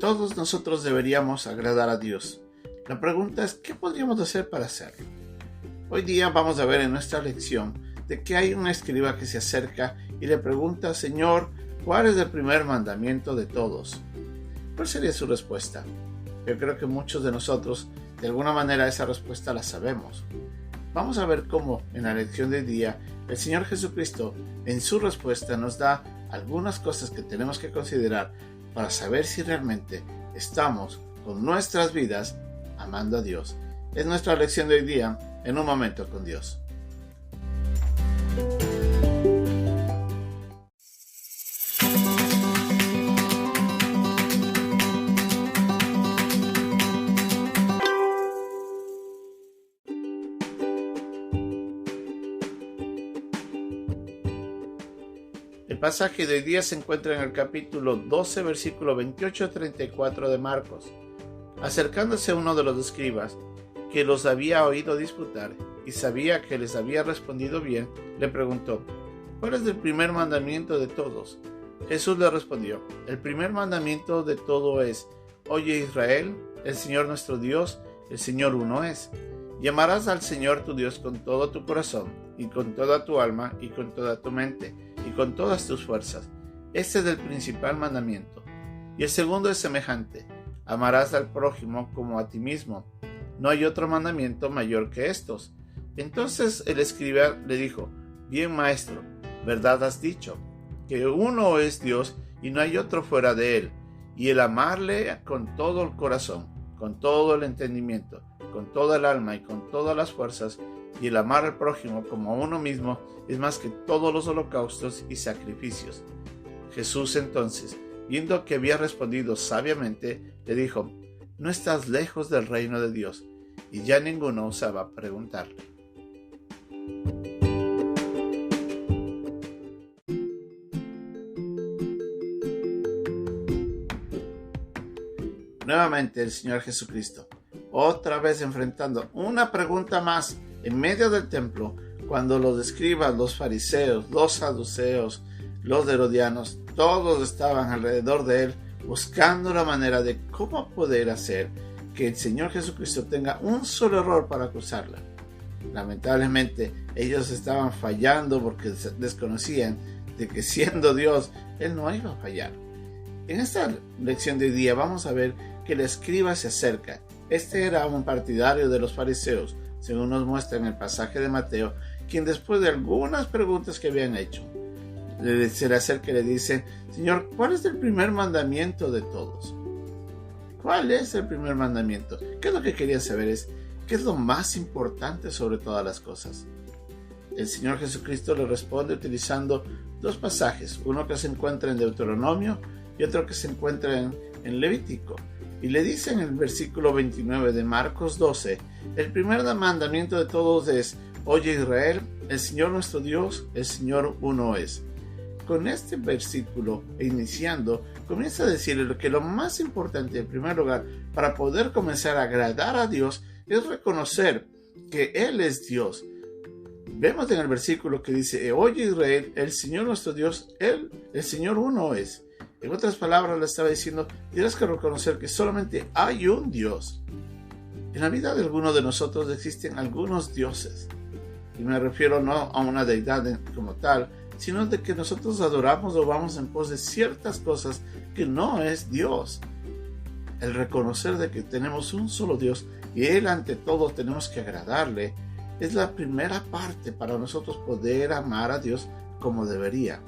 Todos nosotros deberíamos agradar a Dios. La pregunta es, ¿qué podríamos hacer para hacerlo? Hoy día vamos a ver en nuestra lección de que hay un escriba que se acerca y le pregunta, Señor, ¿cuál es el primer mandamiento de todos? ¿Cuál sería su respuesta? Yo creo que muchos de nosotros, de alguna manera, esa respuesta la sabemos. Vamos a ver cómo en la lección de hoy día el Señor Jesucristo en su respuesta nos da algunas cosas que tenemos que considerar para saber si realmente estamos con nuestras vidas amando a Dios. Es nuestra lección de hoy día en un momento con Dios. El pasaje de hoy día se encuentra en el capítulo 12, versículo 28-34 de Marcos. Acercándose uno de los escribas, que los había oído disputar y sabía que les había respondido bien, le preguntó, ¿cuál es el primer mandamiento de todos? Jesús le respondió, el primer mandamiento de todo es, oye Israel, el Señor nuestro Dios, el Señor uno es. Y amarás al Señor tu Dios con todo tu corazón, y con toda tu alma, y con toda tu mente, y con todas tus fuerzas. Este es el principal mandamiento. Y el segundo es semejante. Amarás al prójimo como a ti mismo. No hay otro mandamiento mayor que estos. Entonces el escriba le dijo, bien maestro, verdad has dicho, que uno es Dios y no hay otro fuera de él, y el amarle con todo el corazón, con todo el entendimiento, con toda el alma y con todas las fuerzas, y el amar al prójimo como a uno mismo es más que todos los holocaustos y sacrificios. Jesús entonces, viendo que había respondido sabiamente, le dijo, no estás lejos del reino de Dios, y ya ninguno osaba preguntarle. Nuevamente el Señor Jesucristo, otra vez enfrentando una pregunta más en medio del templo, cuando los escribas, los fariseos, los saduceos, los herodianos, todos estaban alrededor de él, buscando la manera de cómo poder hacer que el Señor Jesucristo tenga un solo error para acusarla. Lamentablemente, ellos estaban fallando porque desconocían de que siendo Dios, Él no iba a fallar. En esta lección de hoy día vamos a ver que el escriba se acerca. Este era un partidario de los fariseos, según nos muestra en el pasaje de Mateo, quien después de algunas preguntas que habían hecho, se le acerca y le dice, Señor, ¿cuál es el primer mandamiento de todos? ¿Cuál es el primer mandamiento? ¿Qué es lo que quería saber? ¿Qué es lo más importante sobre todas las cosas? El Señor Jesucristo le responde utilizando dos pasajes, uno que se encuentra en Deuteronomio y otro que se encuentra en Levítico. Y le dice en el versículo 29 de Marcos 12, el primer mandamiento de todos es, oye Israel, el Señor nuestro Dios, el Señor uno es. Con este versículo, iniciando, comienza a decirle que lo más importante, en primer lugar, para poder comenzar a agradar a Dios, es reconocer que Él es Dios. Vemos en el versículo que dice, oye Israel, el Señor nuestro Dios, el Señor uno es. En otras palabras, le estaba diciendo, tienes que reconocer que solamente hay un Dios. En la vida de algunos de nosotros existen algunos dioses. Y me refiero no a una deidad como tal, sino de que nosotros adoramos o vamos en pos de ciertas cosas que no es Dios. El reconocer de que tenemos un solo Dios y Él ante todo tenemos que agradarle, es la primera parte para nosotros poder amar a Dios como debería.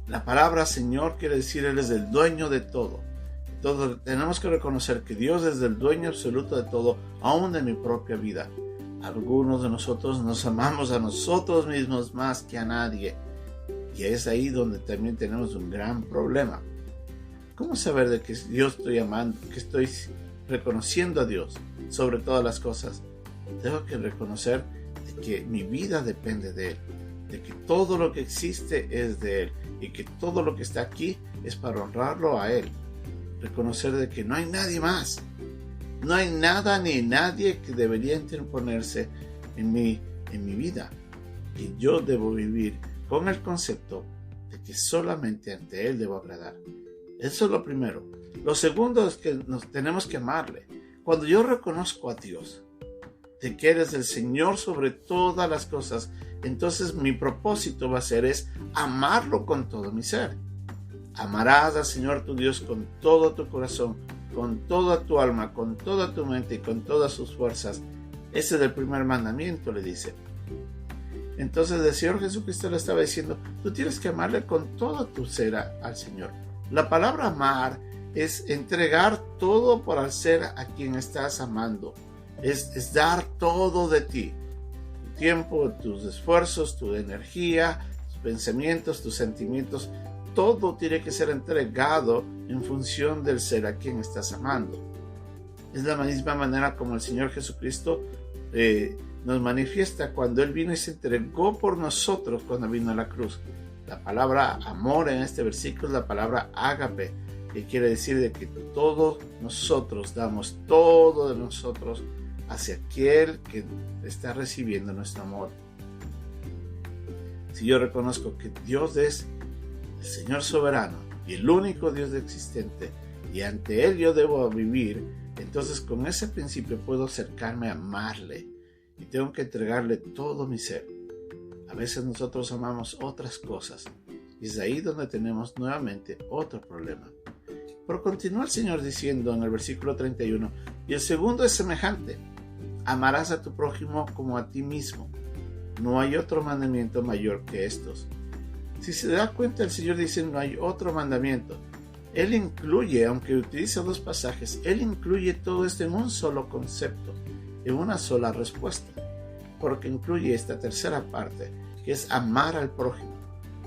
La palabra Señor quiere decir Él es el dueño de todo. Entonces tenemos que reconocer que Dios es el dueño absoluto de todo, aún de mi propia vida. Algunos de nosotros nos amamos a nosotros mismos más que a nadie. Y es ahí donde también tenemos un gran problema. ¿Cómo saber de que yo estoy amando, que estoy reconociendo a Dios sobre todas las cosas? Tengo que reconocer de que mi vida depende de Él, de que todo lo que existe es de Él y que todo lo que está aquí es para honrarlo a Él. Reconocer de que no hay nadie más, no hay nada ni nadie que debería interponerse en mi vida, y yo debo vivir con el concepto de que solamente ante Él debo agradar. Eso es lo primero. Lo segundo es que nos tenemos que amarle. Cuando yo reconozco a Dios, de que eres el Señor sobre todas las cosas, entonces mi propósito va a ser es amarlo con todo mi ser. Amarás al Señor tu Dios con todo tu corazón, con toda tu alma, con toda tu mente y con todas sus fuerzas. Ese es el primer mandamiento, le dice. Entonces el Señor Jesucristo le estaba diciendo, tú tienes que amarle con todo tu ser al Señor. La palabra amar es entregar todo por al ser a quien estás amando. Es dar todo de ti. Tu tiempo, tus esfuerzos, tu energía, tus pensamientos, tus sentimientos. Todo tiene que ser entregado en función del ser a quien estás amando. Es la misma manera como el Señor Jesucristo nos manifiesta cuando Él vino y se entregó por nosotros cuando vino a la cruz. La palabra amor en este versículo es la palabra ágape, que quiere decir de que todos nosotros damos todo de nosotros hacia aquel que está recibiendo nuestro amor. Si yo reconozco que Dios es el Señor soberano y el único Dios existente, y ante Él yo debo vivir, entonces con ese principio puedo acercarme a amarle y tengo que entregarle todo mi ser. A veces nosotros amamos otras cosas y es ahí donde tenemos nuevamente otro problema. Pero continúa el Señor diciendo en el versículo 31, y el segundo es semejante: amarás a tu prójimo como a ti mismo. No hay otro mandamiento mayor que estos. Si se da cuenta, el Señor dice no hay otro mandamiento. Él incluye, aunque utiliza dos pasajes, Él incluye todo esto en un solo concepto, en una sola respuesta, porque incluye esta tercera parte, que es amar al prójimo.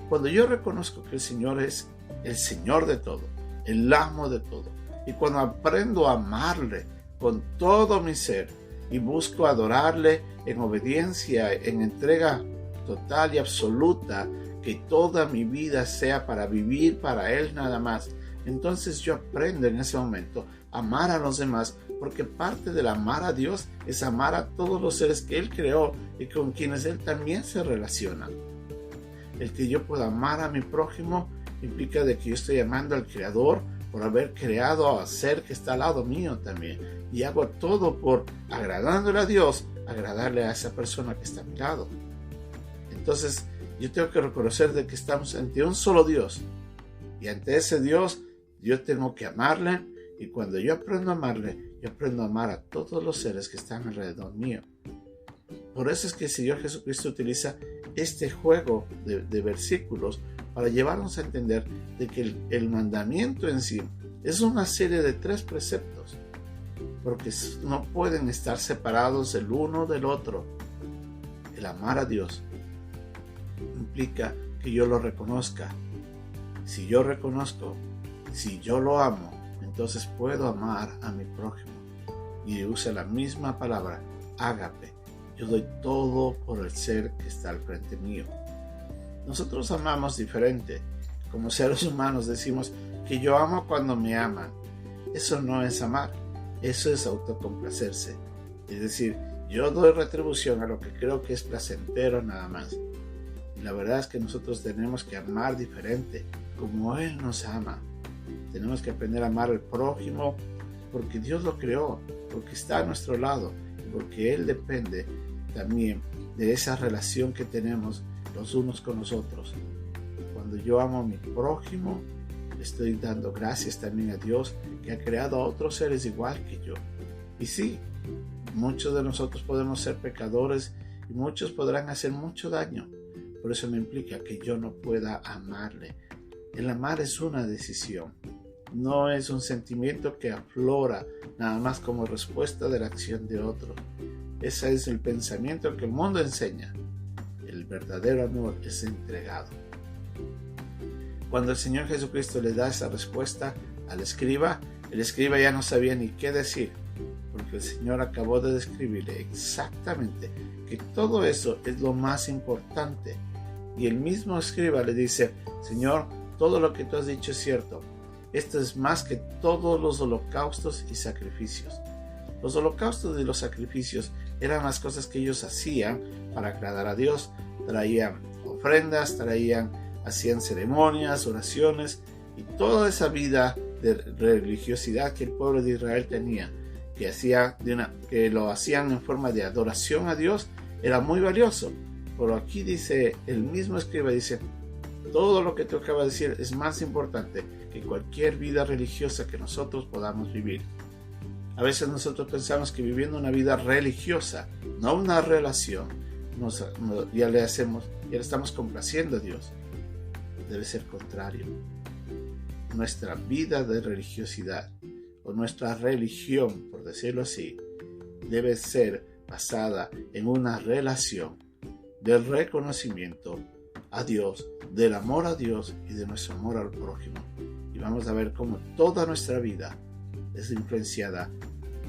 Cuando yo reconozco que el Señor es el Señor de todo, el amo de todo, y cuando aprendo a amarle con todo mi ser y busco adorarle en obediencia, en entrega total y absoluta, que toda mi vida sea para vivir para Él nada más, entonces yo aprendo en ese momento a amar a los demás, porque parte del amar a Dios es amar a todos los seres que Él creó y con quienes Él también se relaciona. El que yo pueda amar a mi prójimo implica de que yo estoy amando al Creador por haber creado al ser que está al lado mío también, y hago todo por, agradándole a Dios, agradarle a esa persona que está a mi lado. Entonces yo tengo que reconocer de que estamos ante un solo Dios, y ante ese Dios yo tengo que amarle, y cuando yo aprendo a amarle, yo aprendo a amar a todos los seres que están alrededor mío. Por eso es que el Señor Jesucristo utiliza este juego de versículos para llevarnos a entender de que el mandamiento en sí es una serie de 3 preceptos, porque no pueden estar separados el uno del otro. El amar a Dios implica que yo lo reconozca. Si yo reconozco, si yo lo amo, entonces puedo amar a mi prójimo. Y usa la misma palabra, ágape. Yo doy todo por el ser que está al frente mío. Nosotros amamos diferente. Como seres humanos decimos que yo amo cuando me aman. Eso no es amar, eso es autocomplacerse. Es decir, yo doy retribución a lo que creo que es placentero nada más. Y la verdad es que nosotros tenemos que amar diferente, como Él nos ama. Tenemos que aprender a amar al prójimo porque Dios lo creó, porque está a nuestro lado y porque Él depende también de esa relación que tenemos los unos con los otros. Cuando yo amo a mi prójimo, le estoy dando gracias también a Dios que ha creado a otros seres igual que yo. Y sí, muchos de nosotros podemos ser pecadores y muchos podrán hacer mucho daño. Por eso no implica que yo no pueda amarle. El amar es una decisión. No es un sentimiento que aflora nada más como respuesta de la acción de otro. Ese es el pensamiento que el mundo enseña. El verdadero amor es entregado. Cuando el Señor Jesucristo le da esa respuesta al escriba, el escriba ya no sabía ni qué decir, porque el Señor acabó de describirle exactamente que todo eso es lo más importante. Y el mismo escriba le dice, Señor, todo lo que tú has dicho es cierto. Esto es más que todos los holocaustos y sacrificios. Los holocaustos y los sacrificios eran las cosas que ellos hacían para agradar a Dios. Traían ofrendas, hacían ceremonias, oraciones, Y toda esa vida de religiosidad que el pueblo de Israel tenía, que lo hacían en forma de adoración a Dios, era muy valioso. Pero aquí dice, el mismo escriba dice, todo lo que te acabo de decir es más importante que cualquier vida religiosa que nosotros podamos vivir. A veces nosotros pensamos que viviendo una vida religiosa, no una relación, ya le estamos complaciendo a Dios. Debe ser contrario. Nuestra vida de religiosidad, o nuestra religión, por decirlo así, debe ser basada en una relación del reconocimiento a Dios, del amor a Dios y de nuestro amor al prójimo. Y vamos a ver cómo toda nuestra vida es influenciada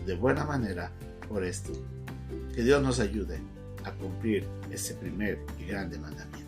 de buena manera por esto. Que Dios nos ayude a cumplir ese primer y grande mandamiento.